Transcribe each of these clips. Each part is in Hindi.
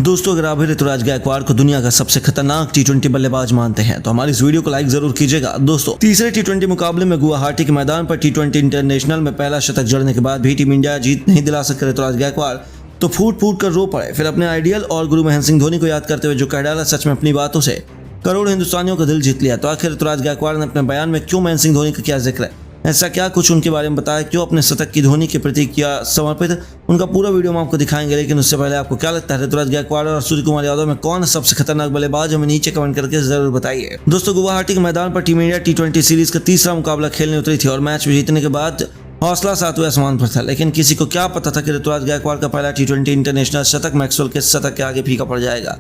दोस्तों, अगर आप भी ऋतुराज गायकवाड़ को दुनिया का सबसे खतरनाक टी20 बल्लेबाज मानते हैं तो हमारी इस वीडियो को लाइक जरूर कीजिएगा। दोस्तों, तीसरे टी20 मुकाबले में गुवाहाटी के मैदान पर टी20 इंटरनेशनल में पहला शतक जड़ने के बाद भी टीम इंडिया जीत नहीं दिला सके ऋतुराज गायकवाड़ तो फूट फूट कर रो पड़े। फिर अपने आइडियल और गुरु महेंद्र सिंह धोनी को याद करते हुए जो कह डाला, सच में अपनी बातों से करोड़ों हिंदुस्तानियों का दिल जीत लिया। तो आखिर ऋतुराज गायकवाड़ ने अपने बयान में क्यों महेंद्र सिंह धोनी का क्या जिक्र है, ऐसा क्या कुछ उनके बारे में बताया, क्यों अपने शतक की धोनी के प्रति किया समर्पित, उनका पूरा वीडियो हम आपको दिखाएंगे। लेकिन उससे पहले आपको क्या लगता है ऋतुराज गायकवाड़ और सूर्य कुमार यादव में कौन सबसे खतरनाक बल्लेबाज, हमें नीचे कमेंट करके जरूर बताइए। दोस्तों, गुवाहाटी के मैदान पर टीम इंडिया टी20 सीरीज का तीसरा मुकाबला खेलने उतरी थी और मैच में जीतने के बाद हौसला सातवें आसमान पर था। लेकिन किसी को क्या पता था कि ऋतुराज गायकवाड़ का पहला टी20 इंटरनेशनल शतक मैक्सवेल के शतक के आगे फीका पड़ जाएगा।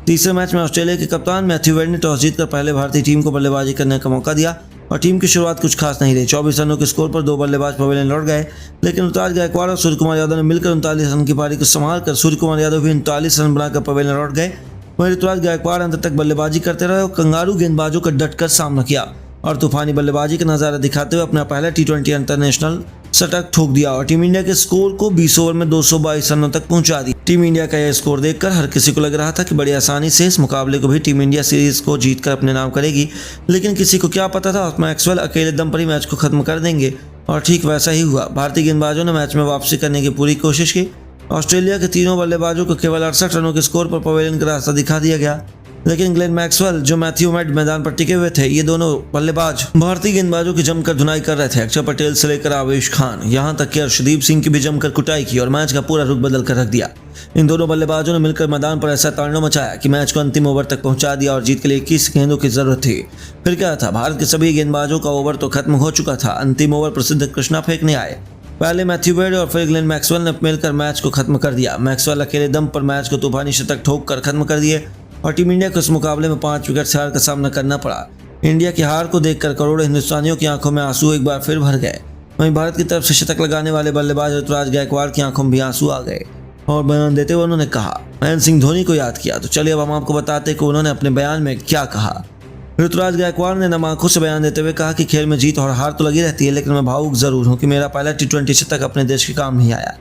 तीसरे मैच में ऑस्ट्रेलिया के कप्तान मैथ्यू वेड ने टॉस जीतकर पहले भारतीय टीम को बल्लेबाजी करने का मौका दिया और टीम की शुरुआत कुछ खास नहीं रही। 24 रनों के स्कोर पर दो बल्लेबाज पवेलियन लौट गए, लेकिन ऋतुराज गायकवाड़ और सूर्य कुमार यादव ने मिलकर 39 रन की पारी को संभाल कर सूर्य कुमार यादव भी 39 रन बनाकर पवेलियन लौट गए। वहीं ऋतुराज गायकवाड़ अंत तक बल्लेबाजी करते रहे और कंगारू गेंदबाजों का डटकर सामना किया और तूफानी बल्लेबाजी का नजारा दिखाते हुए अपना पहला टी20 इंटरनेशनल शतक ठोक दिया और टीम इंडिया के स्कोर को 20 ओवर में 222 रनों तक पहुंचा दी। टीम इंडिया का यह स्कोर देखकर हर किसी को लग रहा था कि बड़ी आसानी से इस मुकाबले को भी टीम इंडिया सीरीज को जीतकर अपने नाम करेगी। लेकिन किसी को क्या पता था मैक्सवेल अकेले दम पर ही मैच को खत्म कर देंगे और ठीक वैसा ही हुआ। भारतीय गेंदबाजों ने मैच में वापसी करने की पूरी कोशिश की। ऑस्ट्रेलिया के तीनों बल्लेबाजों को केवल 68 रनों के स्कोर पर पवेलियन का रास्ता दिखा दिया गया, लेकिन ग्लेन मैक्सवेल जो मैथ्यू वेड मैदान पर टिके हुए थे, ये दोनों बल्लेबाज भारतीय गेंदबाजों की जमकर धुनाई कर रहे थे। अक्षर पटेल से लेकर आवेश खान, यहां तक कि अर्शदीप सिंह की भी जमकर कुटाई की और मैच का पूरा रुख बदल कर रख दिया। इन दोनों बल्लेबाजों ने मिलकर मैदान पर ऐसा तांडव मचाया कि मैच को अंतिम ओवर तक पहुंचा दिया और जीत के लिए 21 गेंदों की जरूरत थी। फिर क्या था, भारत के सभी गेंदबाजों का ओवर तो खत्म हो चुका था। अंतिम ओवर प्रसिद्ध कृष्णा फेंकने आए। पहले मैथ्यू वेड और फिर ग्लेन मैक्सवेल ने मिलकर मैच को खत्म कर दिया। मैक्सवेल अकेले दम पर मैच को तूफानी शतक ठोक कर खत्म कर दिए और टीम इंडिया को इस मुकाबले में 5 विकेट से हार का सामना करना पड़ा। इंडिया की हार को देखकर करोड़ों हिंदुस्तानियों की आंखों में आंसू एक बार फिर भर गए। वहीं भारत की तरफ से शतक लगाने वाले बल्लेबाज ऋतुराज गायकवाड़ की आंखों में भी आंसू आ गए और बयान देते हुए उन्होंने कहा, महेंद्र सिंह धोनी को याद किया। तो चलिए अब हम आपको बताते कि उन्होंने अपने बयान में क्या कहा। ऋतुराज गायकवाड़ ने नम आंखों से बयान देते हुए कहा कि खेल में जीत और हार तो लगी रहती है, लेकिन मैं भावुक जरूर हूँ कि मेरा पहला टी20 शतक अपने देश के काम नहीं आया।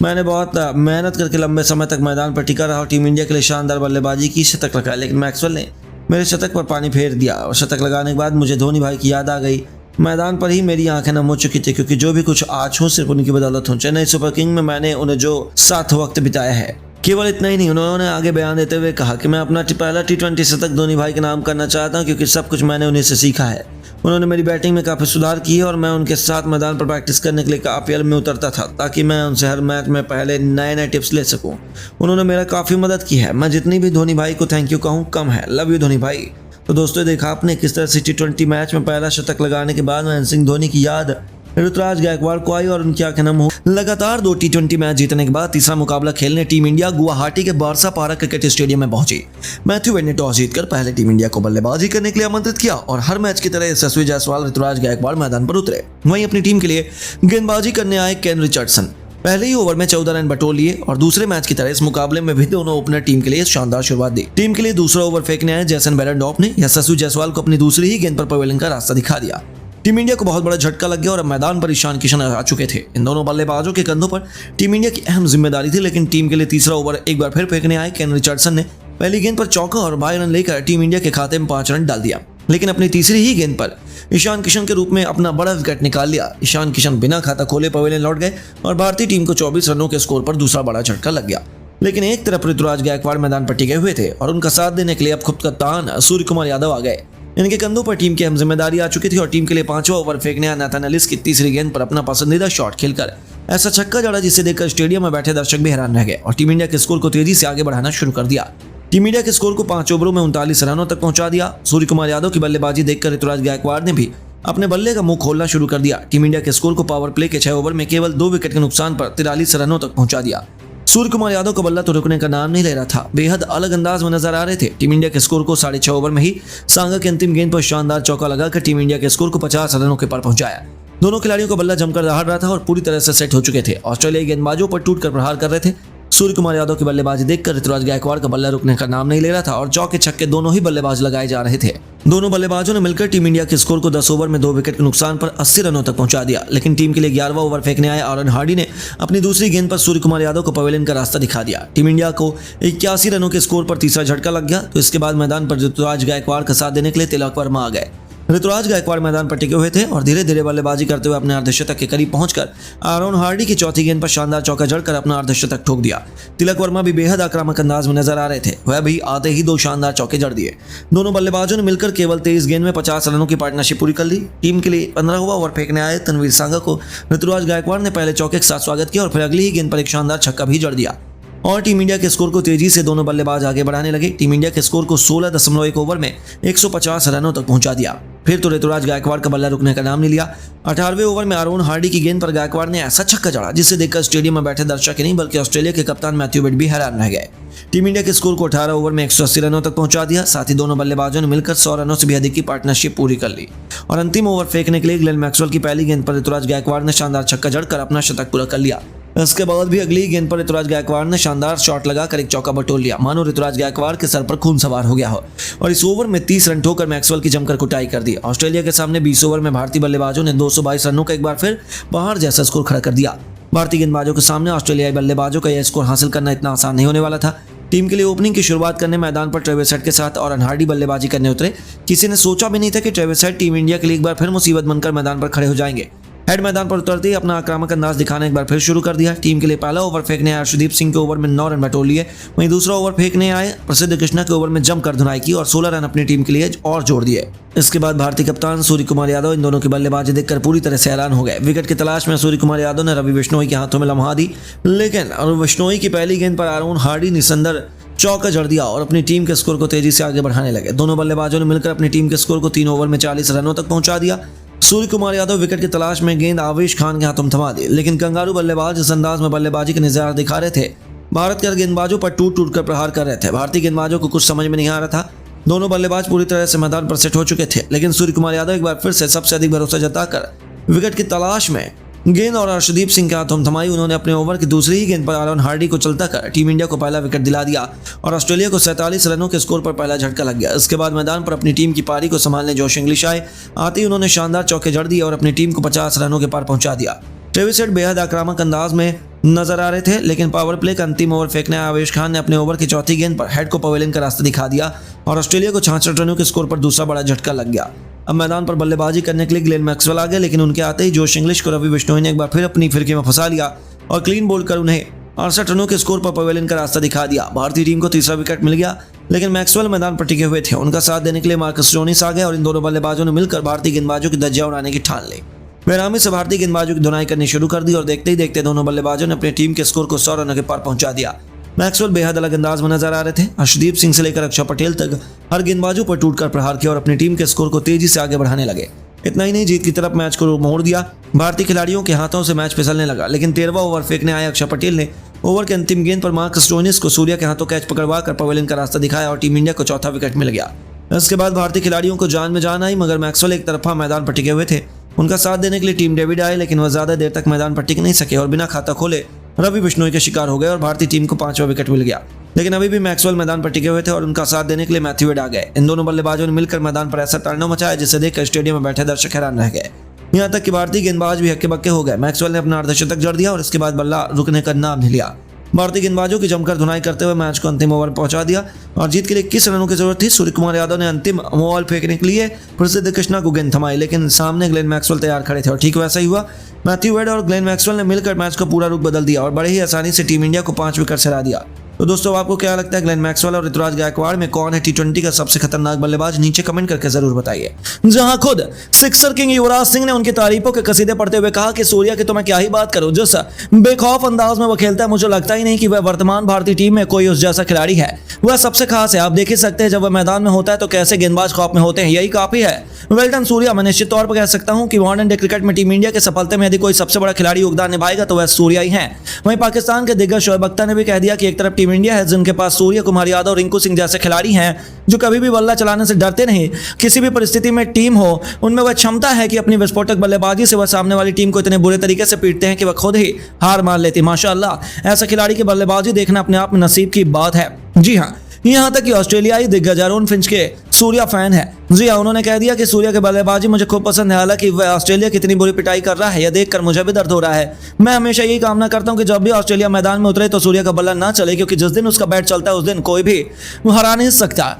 मैंने बहुत मेहनत करके लंबे समय तक मैदान पर टिका रहा और टीम इंडिया के लिए शानदार बल्लेबाजी की, शतक लगाया, लेकिन मैक्सवेल ने मेरे शतक पर पानी फेर दिया और शतक लगाने के बाद मुझे धोनी भाई की याद आ गई। मैदान पर ही मेरी आंखें नम हो चुकी थी, क्योंकि जो भी कुछ आज हूँ सिर्फ उनकी बदौलत हूँ। चेन्नई सुपर किंग में मैंने उन्हें जो साथ वक्त बिताया है। केवल इतना ही नहीं, उन्होंने आगे बयान देते हुए कहा कि मैं अपना पहला टी20 शतक धोनी भाई के नाम करना चाहता हूँ, क्योंकि सब कुछ मैंने उन्हीं से सीखा है। उन्होंने मेरी बैटिंग में काफ़ी सुधार की है और मैं उनके साथ मैदान पर प्रैक्टिस करने के लिए आईपीएल में उतरता था, ताकि मैं उनसे हर मैच में पहले नए नए टिप्स ले सकूं। उन्होंने मेरा काफ़ी मदद की है। मैं जितनी भी धोनी भाई को थैंक यू कहूँ कम है। लव यू धोनी भाई। तो दोस्तों, देखा आपने किस तरह से टी20 मैच में पहला शतक लगाने के बाद महेंद्र सिंह धोनी की याद ऋतुराज गायकवाड़ को आई और उनकी आंखें नम हो। लगातार 2 टी20 मैच जीतने के बाद तीसरा मुकाबला खेलने टीम इंडिया गुवाहाटी के बारसा पारा क्रिकेट स्टेडियम में पहुंची। मैथ्यू वेड ने टॉस जीतकर पहले टीम इंडिया को बल्लेबाजी करने के लिए आमंत्रित किया और हर मैच की तरह यशस्वी जायसवाल ऋतुराज गायकवाड़ मैदान पर उतरे। वहीं अपनी टीम के लिए गेंदबाजी करने आए केन रिचर्डसन पहले ही ओवर में 14 रन बटोर लिए और दूसरे मैच की तरह इस मुकाबले में भी दोनों ओपनर टीम के लिए शानदार शुरुआत दी। टीम के लिए दूसरा ओवर फेंकने आए जैसन बेरेंडॉर्फ ने यशस्वी जायसवाल को अपनी दूसरी ही गेंद पर पवेलियन का रास्ता दिखा दिया। टीम इंडिया को बहुत बड़ा झटका लग गया और अब मैदान पर ईशान किशन आ चुके थे। इन दोनों बल्लेबाजों के कंधों पर टीम इंडिया की अहम जिम्मेदारी थी, लेकिन टीम के लिए तीसरा ओवर एक बार फिर फेंकने आए केन रिचर्डसन ने पहली गेंद पर चौका और 22 रन लेकर टीम इंडिया के खाते में 5 रन डाल दिया। लेकिन अपनी तीसरी ही गेंद पर ईशान किशन के रूप में अपना बड़ा विकेट निकाल लिया। ईशान किशन बिना खाता खोले पवेलियन लौट गए और भारतीय टीम को 24 रनों के स्कोर पर दूसरा बड़ा झटका लग गया। लेकिन एक तरफ ऋतुराज गायकवाड़ मैदान पर टिके हुए थे और उनका साथ देने के लिए अब खुद कप्तान सूर्य कुमार यादव आ गए। इनके कंधों पर टीम की अहम जिम्मेदारी आ चुकी थी और टीम के लिए 5वां ओवर फेंकने आया नाथन एलिस की तीसरी गेंद पर अपना पसंदीदा शॉट खेलकर ऐसा छक्का जड़ा जिसे देखकर स्टेडियम में बैठे दर्शक भी हैरान रह गए और टीम इंडिया के स्कोर को तेजी से आगे बढ़ाना शुरू कर दिया। टीम इंडिया के स्कोर को 5 ओवरों में 39 रनों तक पहुंचा दिया। सूर्य कुमार यादव की बल्लेबाजी देखकर ऋतुराज गायकवाड़ ने भी अपने बल्ले का मुंह खोलना शुरू कर दिया। टीम इंडिया के स्कोर को पावर प्ले के 6 ओवर में केवल 2 विकेट के नुकसान पर 43 रनों तक पहुंचा दिया। सूर्य कुमार यादव का बल्ला तो रुकने का नाम नहीं ले रहा था, बेहद अलग अंदाज में नजर आ रहे थे। टीम इंडिया के स्कोर को 6.5 ओवर में ही सांगा की अंतिम गेंद पर शानदार चौका लगाकर टीम इंडिया के स्कोर को 50 रनों के पार पहुंचाया। दोनों खिलाड़ियों का बल्ला जमकर दहाड़ रहा था और पूरी तरह से सेट हो चुके थे। ऑस्ट्रेलियाई गेंदबाजों पर टूटकर प्रहार कर रहे थे। सूर्य कुमार यादव की बल्लेबाजी देखकर ऋतुराज गायकवाड़ का बल्ला रुकने का नाम नहीं ले रहा था और चौके छक्के दोनों ही बल्लेबाज लगाए जा रहे थे। दोनों बल्लेबाजों ने मिलकर टीम इंडिया के स्कोर को 10 ओवर में 2 विकेट के नुकसान पर 80 रनों तक पहुंचा दिया। लेकिन टीम के लिए 11वां ओवर फेंकने आए आरन हार्डी ने अपनी दूसरी गेंद पर सूर्य कुमार यादव को पवेलियन का रास्ता दिखा दिया। टीम इंडिया को 81 रनों के स्कोर पर तीसरा झटका लग गया। तो इसके बाद मैदान पर ऋतुराज गायकवाड़ का साथ देने के लिए तिलक वर्मा आ गए। ऋतुराज गायकवाड़ मैदान पर टिके हुए थे और धीरे धीरे बल्लेबाजी करते हुए अपने अर्धशतक के करीब पहुंचकर आरोन हार्डी की चौथी गेंद पर शानदार चौका जड़कर अपना अर्धशतक ठोक दिया। तिलक वर्मा भी बेहद आक्रामक अंदाज में नजर आ रहे थे। वह भी आते ही 2 शानदार चौके जड़ दिए। दोनों बल्लेबाजों ने मिलकर केवल 23 गेंद में 50 रनों की पार्टनरशिप पूरी कर ली। टीम के लिए 15वां ओवर फेंकने आए तनवीर सांगा को ऋतुराज गायकवाड़ ने पहले चौके के साथ स्वागत किया और फिर अगली ही गेंद पर एक शानदार छक्का भी जड़ दिया और टीम इंडिया के स्कोर को तेजी से दोनों बल्लेबाज आगे बढ़ाने लगे। टीम इंडिया के स्कोर को 16.1 ओवर में 150 रनों तक पहुंचा दिया। फिर तो ऋतुराज गायकवाड़ का बल्ला रुकने का नाम नहीं लिया। 18वें ओवर में आरोन हार्डी की गेंद पर गायकवाड़ ने ऐसा छक्का जड़ा जिसे देखकर स्टेडियम में बैठे दर्शक ही नहीं बल्कि ऑस्ट्रेलिया के कप्तान मैथ्यू वेड भी हैरान रह गए। टीम इंडिया के स्कोर को 18 ओवर में 180 रनों तक पहुंचा दिया। साथ ही दोनों बल्लेबाजों ने मिलकर 100 रनों से भी अधिक की पार्टनरशिप पूरी कर ली और अंतिम ओवर फेंकने के लिए ग्लेन मैक्सवेल की पहली गेंद पर ऋतुराज गायकवाड़ ने शानदार छक्का जड़कर अपना शतक पूरा कर लिया। इसके बाद भी अगली गेंद पर ऋतुराज गायकवाड़ ने शानदार शॉट लगाकर एक चौका बटोर लिया, मानो ऋतुराज गायकवाड़ के सर पर खून सवार हो गया हो। और इस ओवर में 30 रन ठोकर मैक्सवेल की जमकर कुटाई कर दी। ऑस्ट्रेलिया के सामने 20 ओवर में भारतीय बल्लेबाजों ने 222 रनों का एक बार फिर पहाड़ जैसा स्कोर खड़ा कर दिया। भारतीय गेंदबाजों के सामने ऑस्ट्रेलियाई बल्लेबाजों का यह स्कोर हासिल करना इतना आसान नहीं होने वाला था। टीम के लिए ओपनिंग की शुरुआत करने मैदान पर ट्रेविस हेड के साथ आरन हार्डी बल्लेबाजी करने उतरे। किसी ने सोचा भी नहीं था कि ट्रेविस हेड टीम इंडिया के लिए एक बार फिर मुसीबत बनकर मैदान पर खड़े हो जाएंगे। हेड मैदान पर उतरते ही अपना आक्रामक अंदाज दिखाना एक बार फिर शुरू कर दिया। टीम के लिए पहला ओवर फेंकने आए अर्शदीप सिंह के ओवर में 9 रन बटोर लिए। वहीं दूसरा ओवर फेंकने आए प्रसिद्ध कृष्णा के ओवर में जमकर धुनाई की और 16 रन अपनी टीम के लिए और जोड़ दिए। इसके बाद भारतीय कप्तान सूर्य कुमार यादव इन दोनों की बल्लेबाजी देखकर पूरी तरह से हैरान हो गए। विकेट की तलाश में सूर्य कुमार यादव ने रवि बिश्नोई के हाथों में लम्हा दी, लेकिन रवि बिश्नोई की पहली गेंद पर आरोन हार्डी निसंदर चौका जड़ दिया और अपनी टीम के स्कोर को तेजी से आगे बढ़ाने लगे। दोनों बल्लेबाजों ने मिलकर अपनी टीम के स्कोर को 3 ओवर में 40 रनों तक पहुंचा दिया। सूर्य कुमार यादव विकेट की तलाश में गेंद आवेश खान के हाथों में थमा दी, लेकिन कंगारू बल्लेबाज इस अंदाज में बल्लेबाजी के नजारा दिखा रहे थे। भारत के गेंदबाजों पर टूट टूट कर प्रहार कर रहे थे। भारतीय गेंदबाजों को कुछ समझ में नहीं आ रहा था। दोनों बल्लेबाज पूरी तरह से मैदान पर सेट हो चुके थे, लेकिन सूर्य कुमार यादव एक बार फिर से सबसे अधिक भरोसा जताकर विकेट की तलाश में गेंद और अर्शदीप सिंह के हाथों में थमाई। उन्होंने अपने ओवर की दूसरी ही गेंद पर आरोन हार्डी को चलता कर टीम इंडिया को पहला विकेट दिला दिया और ऑस्ट्रेलिया को 47 रनों के स्कोर पर पहला झटका लग गया। इसके बाद मैदान पर अपनी टीम की पारी को संभालने जोश इंग्लिश आए। आते ही उन्होंने शानदार चौके जड़ दिए और अपनी टीम को 50 रनों के पार पहुंचा दिया। ट्रेविस हेड बेहद आक्रामक अंदाज में नजर आ रहे थे, लेकिन पावर प्ले का अंतिम ओवर फेंकने आए आवेश खान ने अपने ओवर की चौथी गेंद पर हेड को पवेलियन का रास्ता दिखा दिया और ऑस्ट्रेलिया को 66 रनों के स्कोर पर दूसरा बड़ा झटका लग गया। अब मैदान पर बल्लेबाजी करने के लिए ग्लेन मैक्सवेल आ गए, लेकिन उनके आते ही जोश इंग्लिश को रवि बिश्नोई ने एक बार फिर अपनी फिरके में फंसा लिया और क्लीन बोल्ड कर उन्हें 68 रनों के स्कोर पर पवेलियन का रास्ता दिखा दिया। भारतीय टीम को तीसरा विकेट मिल गया, लेकिन मैक्सवेल मैदान पर टिके हुए थे। उनका साथ देने के लिए मार्कस स्टोइनिस आ गए और इन दोनों बल्लेबाजों ने मिलकर भारतीय गेंदबाजों की धज्जियां उड़ाने की ठान ली। बेरामी से भारतीय गेंदबाजों की धुनाई करनी शुरू कर दी और देखते ही देखते दोनों बल्लेबाजों ने अपनी टीम के स्कोर को 100 रनों के पार पहुंचा दिया। मैक्सवेल बेहद अलग अंदाज में नजर आ रहे थे। अर्शदीप सिंह से लेकर अक्षर पटेल तक हर गेंदबाजों पर टूटकर प्रहार किया और अपनी टीम के स्कोर को तेजी से आगे बढ़ाने लगे। इतना ही नहीं, जीत की तरफ मैच को मोड़ दिया। भारतीय खिलाड़ियों के हाथों से मैच फिसलने लगा, लेकिन 13वां ओवर फेंकने आए अक्षर पटेल ने ओवर के अंतिम गेंद पर मार्कस स्टोइनिस को सूर्या के हाथों कैच पकड़वा कर पवेलियन का रास्ता दिखाया और टीम इंडिया को चौथा विकेट मिल गया। इसके बाद भारतीय खिलाड़ियों को जान में जान आई, मगर मैक्सवेल एक तरफा मैदान पर टिके हुए थे। उनका साथ देने के लिए टीम डेविड आए, लेकिन वह ज्यादा देर तक मैदान पर टिक नहीं सके और बिना खाता खोले रवि बिश्नोई के शिकार हो गए और भारतीय टीम को 5वां विकेट मिल गया। लेकिन अभी भी मैक्सवेल मैदान पर टिके हुए थे और उनका साथ देने के लिए मैथ्यू वेड आ गए। इन दोनों बल्लेबाजों ने मिलकर मैदान पर ऐसा तांडव मचाया जिसे देखकर स्टेडियम में बैठे दर्शक हैरान रह गए। यहाँ तक कि भारतीय गेंदबाज भी हक्के बक्के हो गए। मैक्सवेल ने अपना अर्धशतक जड़ दिया और इसके बाद बल्ला रुकने का नाम नहीं लिया। भारतीय गेंदबाजों की जमकर धुनाई करते हुए मैच को अंतिम ओवर पहुंचा दिया और जीत के लिए 21 रनों की जरूरत थी। सूर्य कुमार यादव ने अंतिम बॉल फेंकने के लिए प्रसिद्ध कृष्णा को गेंद थमाई, लेकिन सामने ग्लेन मैक्सवेल तैयार खड़े थे और ठीक वैसा ही हुआ। मैथ्यू वेड और ग्लेन मैक्सवेल ने मिलकर मैच का पूरा रुख बदल दिया और बड़े ही आसानी से टीम इंडिया को 5 विकेट से हरा दिया। तो दोस्तों, आपको क्या लगता है ग्लेन मैक्सवेल और ऋतुराज गायकवाड़ में कौन है T20 का सबसे खतरनाक बल्लेबाज? नीचे कमेंट करके जरूर बताइए। जहां खुद सिक्सर किंग युवराज सिंह ने उनकी तारीफों के कसीदे पढ़ते हुए कहा कि सूर्या की तो मैं क्या ही बात करूं, जिस बेखौफ अंदाज में वो खेलता है मुझे लगता ही नहीं कि वह वर्तमान भारतीय टीम में कोई उस जैसा खिलाड़ी है। वह सबसे खास है। आप देख ही सकते हैं जब वह मैदान में होता है तो कैसे गेंदबाज खौफ में होते हैं, यही काफी है। Well done Surya. मैं निश्चित तौर पर कह सकता हूं कि मॉडर्न डे क्रिकेट में टीम इंडिया के सफलता में यदि कोई सबसे बड़ा खिलाड़ी योगदान निभाएगा तो वह सूर्या ही है। वहीं पाकिस्तान के दिग्गज शोएब अख्तर ने भी कह दिया कि एक तरफ टीम टीम इंडिया है जिनके पास सूर्य कुमार यादव, रिंकू सिंह जैसे खिलाड़ी हैं जो कभी भी बल्ला चलाने से डरते नहीं। किसी भी परिस्थिति में टीम हो, उनमें वह क्षमता है कि अपनी विस्फोटक बल्लेबाजी से वह सामने वाली टीम को इतने बुरे तरीके से पीटते हैं कि वह खुद ही हार मान लेती। माशाअल्लाह, ऐसे खिलाड़ी की बल्लेबाजी देखना अपने आप में नसीब की बात है। जी हाँ, यहाँ तक कि ऑस्ट्रेलियाई दिग्गज एरोन फिंच के सूर्या फैन है। जी हाँ, उन्होंने कह दिया कि सूर्या के बल्लेबाजी मुझे खूब पसंद है, हालांकि वह ऑस्ट्रेलिया कितनी बुरी पिटाई कर रहा है यह देखकर मुझे भी दर्द हो रहा है। मैं हमेशा यही कामना करता हूं कि जब भी ऑस्ट्रेलिया मैदान में उतरे तो सूर्या का बल्ला ना चले, क्योंकि जिस दिन उसका बैट चलता है उस दिन कोई भी हरा नहीं सकता।